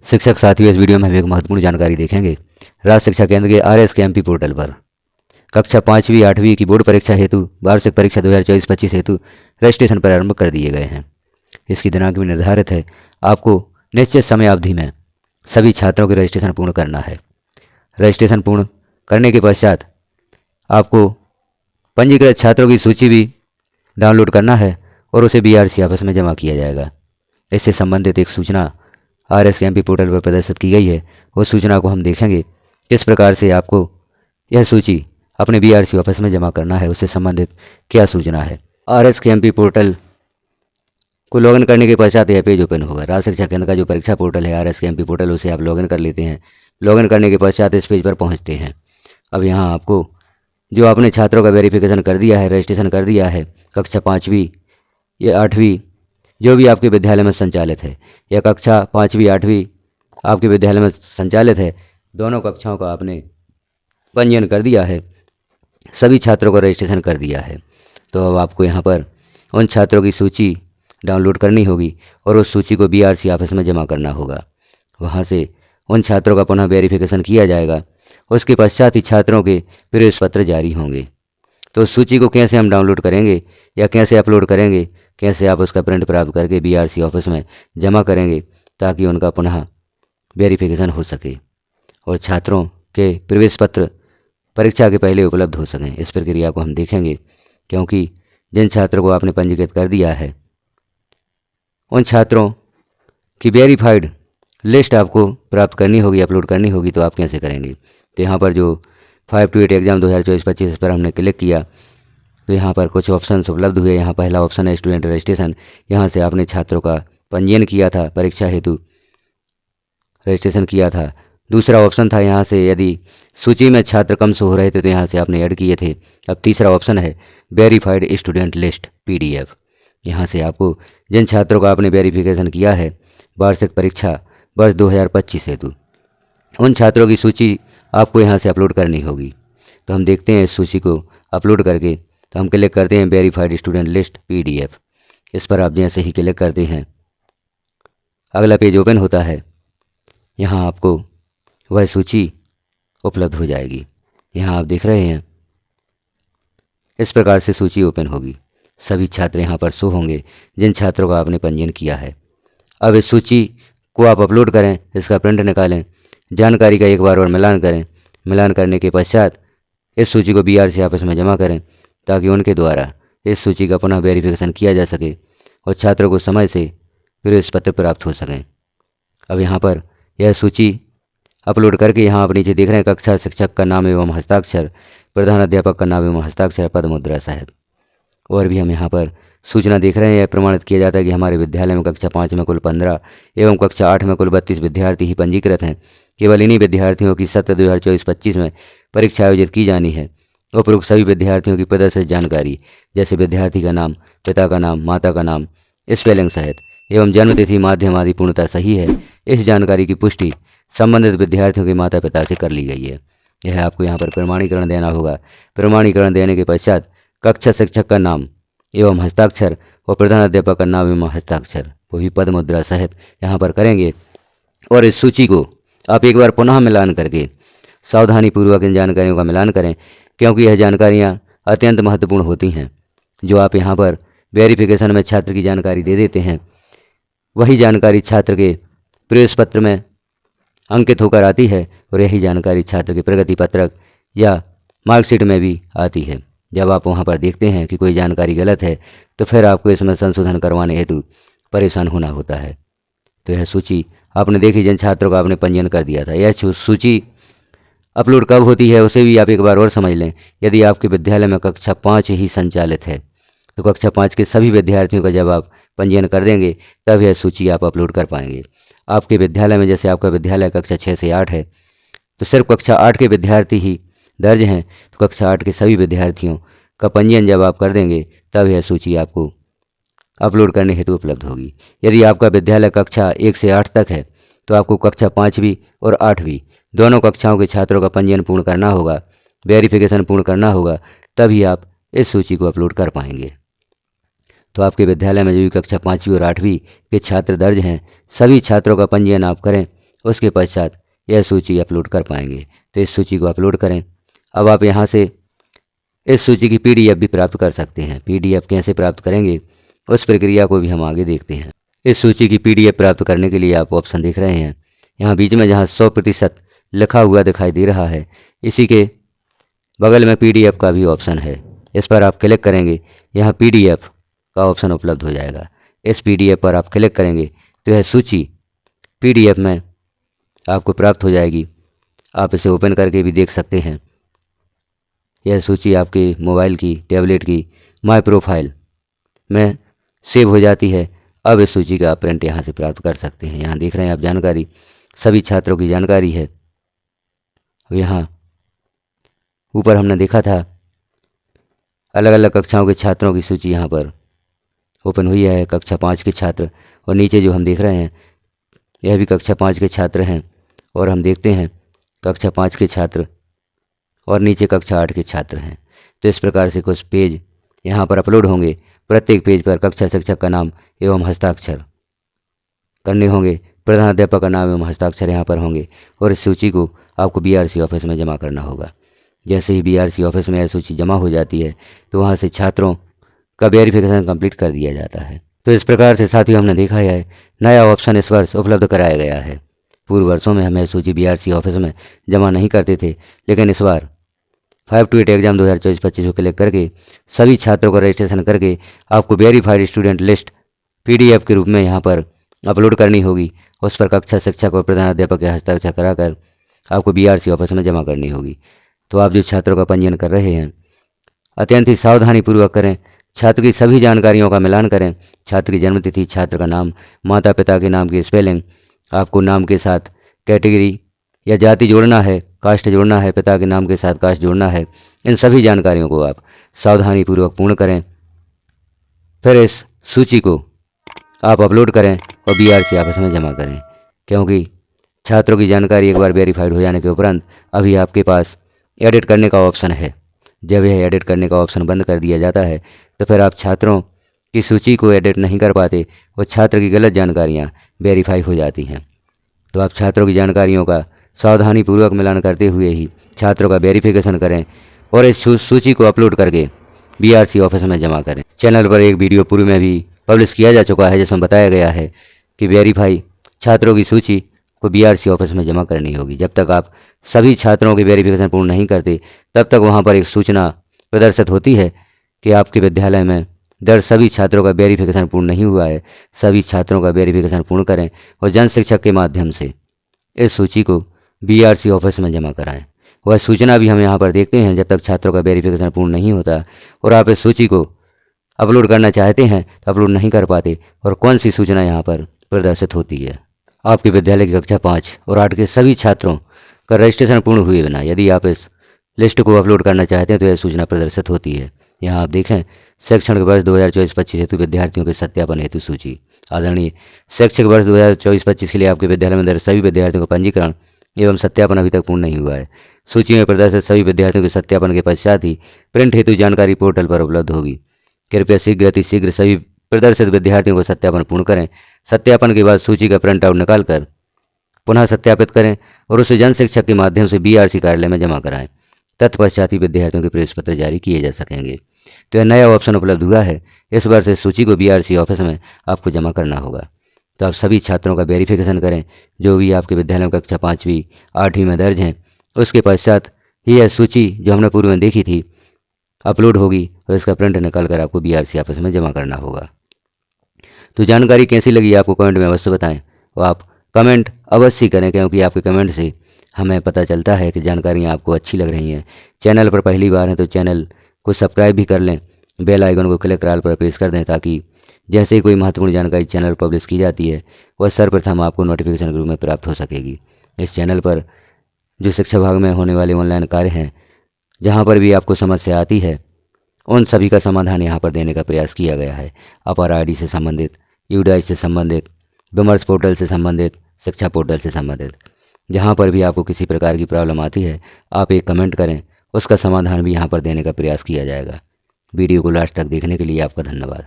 शिक्षक साथियों, इस वीडियो में हम एक महत्वपूर्ण जानकारी देखेंगे राज्य शिक्षा केंद्र के RSKMP पोर्टल पर। कक्षा 5वीं 8वीं की बोर्ड परीक्षा हेतु वार्षिक परीक्षा 2024-25 हेतु रजिस्ट्रेशन प्रारंभ कर दिए गए हैं। इसकी दिनांक भी निर्धारित है। आपको निश्चित समय अवधि में सभी छात्रों के रजिस्ट्रेशन पूर्ण करना है। रजिस्ट्रेशन पूर्ण करने के पश्चात आपको पंजीकृत छात्रों की सूची भी डाउनलोड करना है और उसे BRC ऑफिस में जमा किया जाएगा। इससे संबंधित एक सूचना RSKMP पोर्टल पर प्रदर्शित की गई है। उस सूचना को हम देखेंगे किस प्रकार से आपको यह सूची अपने BRC ऑफिस में जमा करना है, उससे संबंधित क्या सूचना है। RSKMP पोर्टल को लॉगिन करने के पश्चात यह पेज ओपन होगा। राज्य शिक्षा केंद्र का जो परीक्षा पोर्टल है RSKMP पोर्टल, उसे आप लॉगिन कर लेते हैं। लॉगिन करने के पश्चात इस पेज पर पहुंचते हैं। अब यहाँ आपको जो आपने छात्रों का वेरिफिकेशन कर दिया है, रजिस्ट्रेशन कर दिया है, कक्षा 5वीं या 8वीं जो भी आपके विद्यालय में संचालित है, या कक्षा 5वीं 8वीं आपके विद्यालय में संचालित है, दोनों कक्षाओं का आपने पंजीयन कर दिया है, सभी छात्रों का रजिस्ट्रेशन कर दिया है। तो अब आपको यहाँ पर उन छात्रों की सूची डाउनलोड करनी होगी और उस सूची को BRC ऑफिस में जमा करना होगा। वहाँ से उन छात्रों का पुनः वेरिफिकेशन किया जाएगा। उसके पश्चात ही छात्रों के प्रवेश पत्र जारी होंगे। तो उस सूची को कैसे हम डाउनलोड करेंगे या कैसे अपलोड करेंगे, कैसे आप उसका प्रिंट प्राप्त करके BRC ऑफिस में जमा करेंगे ताकि उनका पुनः वेरिफिकेशन हो सके और छात्रों के प्रवेश पत्र परीक्षा के पहले उपलब्ध हो सकें। इस प्रक्रिया को हम देखेंगे, क्योंकि जिन छात्रों को आपने पंजीकृत कर दिया है उन छात्रों की वेरीफाइड लिस्ट आपको प्राप्त करनी होगी, अपलोड करनी होगी। तो आप कैसे करेंगे? तो यहाँ पर जो 5 to 8 एग्ज़ाम 2024-25 पर हमने क्लिक किया तो यहाँ पर कुछ ऑप्शंस उपलब्ध हुए। यहाँ पहला ऑप्शन है स्टूडेंट रजिस्ट्रेशन। यहाँ से आपने छात्रों का पंजीयन किया था, परीक्षा हेतु रजिस्ट्रेशन किया था। दूसरा ऑप्शन था यहाँ से यदि सूची में छात्र कम से हो रहे थे तो यहाँ से आपने ऐड किए थे। अब तीसरा ऑप्शन है वेरीफाइड स्टूडेंट लिस्ट PDF। यहाँ से आपको जिन छात्रों का आपने वेरिफिकेशन किया है वार्षिक परीक्षा वर्ष 2025 हेतु, उन छात्रों की सूची आपको यहाँ से अपलोड करनी होगी। तो हम देखते हैं इस सूची को अपलोड करके। तो हम क्लिक करते हैं वेरीफाइड स्टूडेंट लिस्ट PDF। इस पर आप जैसे ही क्लिक करते हैं अगला पेज ओपन होता है। यहाँ आपको वह सूची उपलब्ध हो जाएगी। यहाँ आप देख रहे हैं इस प्रकार से सूची ओपन होगी। सभी छात्र यहाँ पर शो होंगे जिन छात्रों का आपने पंजीयन किया है। अब इस सूची को आप अपलोड करें, इसका प्रिंट निकालें, जानकारी का एक बार और मिलान करें। मिलान करने के पश्चात इस सूची को BRC ऑफिस में जमा करें ताकि उनके द्वारा इस सूची का पुनः वेरिफिकेशन किया जा सके और छात्रों को समय से प्रवेश पत्र प्राप्त हो सकें। अब यहाँ पर यह सूची अपलोड करके यहाँ आप नीचे देख रहे हैं कक्षा शिक्षक का नाम एवं हस्ताक्षर, प्रधान अध्यापक का नाम एवं हस्ताक्षर, पद मुद्रा सहित और भी हम यहाँ पर सूचना देख रहे हैं। यह प्रमाणित किया जाता है कि हमारे विद्यालय में कक्षा 5 में कुल 15 एवं कक्षा 8 में कुल 32 विद्यार्थी ही पंजीकृत हैं। केवल इन्हीं विद्यार्थियों की सत्र 2024-25 में परीक्षा आयोजित की जानी है। उपरोक्त सभी विद्यार्थियों की प्रदर्शित जानकारी जैसे विद्यार्थी का नाम, पिता का नाम, माता का नाम, स्पेलिंग सहित एवं जन्मतिथि, माध्यम आदि पूर्णतः सही है। इस जानकारी की पुष्टि संबंधित विद्यार्थियों के माता पिता से कर ली गई है। यह आपको यहाँ पर प्रमाणीकरण देना होगा। प्रमाणीकरण देने के पश्चात कक्षा शिक्षक का नाम एवं हस्ताक्षर और प्रधान अध्यापक का नाम एवं हस्ताक्षर वो भी पद मुद्रा सहित यहाँ पर करेंगे और इस सूची को आप एक बार पुनः मिलान करके सावधानीपूर्वक इन जानकारियों का मिलान करें, क्योंकि यह जानकारियाँ अत्यंत महत्वपूर्ण होती हैं। जो आप यहाँ पर वेरिफिकेशन में छात्र की जानकारी दे देते हैं वही जानकारी छात्र के प्रवेश पत्र में अंकित होकर आती है और यही जानकारी छात्र के प्रगति पत्रक या मार्कशीट में भी आती है। जब आप वहाँ पर देखते हैं कि कोई जानकारी गलत है तो फिर आपको इसमें संशोधन करवाने हेतु परेशान होना होता है। तो यह सूची आपने देखी जिन छात्रों का आपने पंजीयन कर दिया था। यह सूची अपलोड कब होती है उसे भी आप एक बार और समझ लें। यदि आपके विद्यालय में कक्षा 5 ही संचालित है तो कक्षा 5 के सभी विद्यार्थियों का जब आप पंजीयन कर देंगे तब यह सूची आप अपलोड कर पाएंगे। आपके विद्यालय में जैसे आपका विद्यालय कक्षा 6 से 8 है तो सिर्फ कक्षा 8 के विद्यार्थी ही दर्ज हैं, तो कक्षा 8 के सभी विद्यार्थियों का पंजीयन जब आप कर देंगे तब यह सूची आपको अपलोड करने हेतु उपलब्ध होगी। यदि आपका विद्यालय कक्षा 1 से 8 तक है तो आपको कक्षा 5वीं और 8वीं दोनों कक्षाओं के छात्रों का पंजीयन पूर्ण करना होगा, वेरिफिकेशन पूर्ण करना होगा, तभी आप इस सूची को अपलोड कर पाएंगे। तो आपके विद्यालय में जो भी कक्षा 5वीं और 8वीं के छात्र दर्ज हैं सभी छात्रों का पंजीयन आप करें उसके पश्चात यह सूची अपलोड कर पाएंगे। तो इस सूची को अपलोड करें। अब आप यहाँ से इस सूची की PDF भी प्राप्त कर सकते हैं। PDF कैसे प्राप्त करेंगे उस प्रक्रिया को भी हम आगे देखते हैं। इस सूची की PDF प्राप्त करने के लिए आप ऑप्शन देख रहे हैं, यहाँ बीच में जहाँ 100% लिखा हुआ दिखाई दे रहा है, इसी के बगल में PDF का भी ऑप्शन है। इस पर आप क्लिक करेंगे, यहाँ PDF का ऑप्शन उपलब्ध हो जाएगा। इस PDF पर आप क्लिक करेंगे तो यह सूची PDF में आपको प्राप्त हो जाएगी। आप इसे ओपन करके भी देख सकते हैं। यह सूची आपके मोबाइल की, टैबलेट की माय प्रोफाइल में सेव हो जाती है। अब इस सूची का प्रिंट यहाँ से प्राप्त कर सकते हैं। यहाँ देख रहे हैं आप जानकारी, सभी छात्रों की जानकारी है। यहाँ ऊपर हमने देखा था अलग अलग कक्षाओं के छात्रों की सूची यहाँ पर ओपन हुई है, कक्षा 5 के छात्र, और नीचे जो हम देख रहे हैं यह भी कक्षा 5 के छात्र हैं। और हम देखते हैं कक्षा 5 के छात्र और नीचे कक्षा 8 के छात्र हैं। तो इस प्रकार से कुछ पेज यहाँ पर अपलोड होंगे। प्रत्येक पेज पर कक्षा शिक्षक का नाम एवं हस्ताक्षर करने होंगे। प्रधानाध्यापक का नाम एवं हस्ताक्षर यहाँ पर होंगे और इस सूची को आपको BRC ऑफिस में जमा करना होगा। जैसे ही BRC ऑफिस में यह सूची जमा हो जाती है तो वहाँ से छात्रों का वेरिफिकेशन कंप्लीट कर दिया जाता है। तो इस प्रकार से साथियों हमने देखा है नया ऑप्शन इस वर्ष उपलब्ध कराया गया है। पूर्व वर्षों में हम यह सूची BRC ऑफिस में जमा नहीं करते थे, लेकिन इस बार 5 to 8 एग्जाम 2024-25 को क्लिक करके सभी छात्रों का रजिस्ट्रेशन करके आपको वेरीफाइड स्टूडेंट लिस्ट PDF के रूप में यहाँ पर अपलोड करनी होगी। उस पर कक्षा शिक्षक और प्रधानाध्यापक के हस्ताक्षर कराकर आपको BRC ऑफिस में जमा करनी होगी। तो आप जो छात्रों का पंजीयन कर रहे हैं अत्यंत ही सावधानी पूर्वक करें। छात्र की सभी जानकारियों का मिलान करें। छात्र की जन्मतिथि, छात्र का नाम, माता पिता के नाम की स्पेलिंग, आपको नाम के साथ कैटेगरी या जाति जोड़ना है, कास्ट जोड़ना है, पिता के नाम के साथ कास्ट जोड़ना है। इन सभी जानकारियों को आप सावधानी पूर्वक पूर्ण करें। फिर इस सूची को आप अपलोड करें और BRC ऑफिस में जमा करें, क्योंकि छात्रों की जानकारी एक बार वेरीफाइड हो जाने के उपरांत अभी आपके पास एडिट करने का ऑप्शन है। जब यह एडिट करने का ऑप्शन बंद कर दिया जाता है तो फिर आप छात्रों की सूची को एडिट नहीं कर पाते और छात्र की गलत जानकारियाँ वेरीफाई हो जाती हैं। तो आप छात्रों की जानकारियों का सावधानी पूर्वक मिलान करते हुए ही छात्रों का वेरिफिकेशन करें और इस सूची को अपलोड करके BRC ऑफिस में जमा करें। चैनल पर एक वीडियो पूर्व में भी पब्लिश किया जा चुका है जिसमें बताया गया है कि वेरीफाई छात्रों की सूची को BRC ऑफिस में जमा करनी होगी। जब तक आप सभी छात्रों की वेरिफिकेशन पूर्ण नहीं करते तब तक वहाँ पर एक सूचना प्रदर्शित होती है कि आपके विद्यालय में दर्ज सभी छात्रों का वेरिफिकेशन पूर्ण नहीं हुआ है। सभी छात्रों का वेरिफिकेशन पूर्ण करें और जन शिक्षक के माध्यम से इस सूची को BRC ऑफिस में जमा कराएं। वह सूचना भी हम यहाँ पर देखते हैं। जब तक छात्रों का वेरिफिकेशन पूर्ण नहीं होता और आप इस सूची को अपलोड करना चाहते हैं तो अपलोड नहीं कर पाते और कौन सी सूचना यहाँ पर प्रदर्शित होती है। आपके विद्यालय की कक्षा 5 और 8 के सभी छात्रों का रजिस्ट्रेशन पूर्ण हुए बिना यदि आप इस लिस्ट को अपलोड करना चाहते हैं तो यह सूचना प्रदर्शित होती है। यहाँ आप देखें शैक्षणिक वर्ष 2024-25 हेतु विद्यार्थियों के सत्यापन हेतु सूची। आदरणीय शैक्षिक वर्ष 2024-25 के लिए आपके विद्यालय में दर्ज सभी विद्यार्थियों का पंजीकरण एवं सत्यापन अभी तक पूर्ण नहीं हुआ है। सूची में प्रदर्शित सभी विद्यार्थियों के सत्यापन के पश्चात ही प्रिंट हेतु जानकारी पोर्टल पर उपलब्ध होगी। कृपया शीघ्र सभी प्रदर्शित विद्यार्थियों को सत्यापन पूर्ण करें। सत्यापन के बाद सूची का प्रिंट आउट निकाल कर पुनः सत्यापित करें और उसे जन शिक्षक के माध्यम से BRC कार्यालय में जमा कराएं। तत्पश्चात ही विद्यार्थियों के प्रवेश पत्र जारी किए जा सकेंगे। तो यह नया ऑप्शन उपलब्ध हुआ है। इस बार से सूची को BRC ऑफिस में आपको जमा करना होगा। तो आप सभी छात्रों का वेरिफिकेशन करें जो भी आपके विद्यालय में कक्षा 5वीं 8वीं में दर्ज हैं। उसके पश्चात ही यह सूची जो हमने पूर्व में देखी थी अपलोड होगी और इसका प्रिंट निकाल कर आपको BRC ऑफिस में जमा करना होगा। तो जानकारी कैसी लगी आपको कमेंट में अवश्य बताएं और आप कमेंट अवश्य करें, क्योंकि आपके कमेंट से हमें पता चलता है कि जानकारियाँ आपको अच्छी लग रही हैं। चैनल पर पहली बार हैं तो चैनल को सब्सक्राइब भी कर लें। बेल आइकन को क्लिक कर ऑल पर प्रेस कर दें ताकि जैसे ही कोई महत्वपूर्ण जानकारी चैनल पर पब्लिश की जाती है वह सर्वप्रथम आपको नोटिफिकेशन के रूप में प्राप्त हो सकेगी। इस चैनल पर जो शिक्षा विभाग में होने वाले ऑनलाइन कार्य हैं, जहाँ पर भी आपको समस्या आती है, उन सभी का समाधान यहाँ पर देने का प्रयास किया गया है। अपर RD से संबंधित, UDAI से संबंधित, विमर्श पोर्टल से संबंधित, शिक्षा पोर्टल से संबंधित, जहाँ पर भी आपको किसी प्रकार की प्रॉब्लम आती है आप एक कमेंट करें, उसका समाधान भी यहाँ पर देने का प्रयास किया जाएगा। वीडियो को लास्ट तक देखने के लिए आपका धन्यवाद।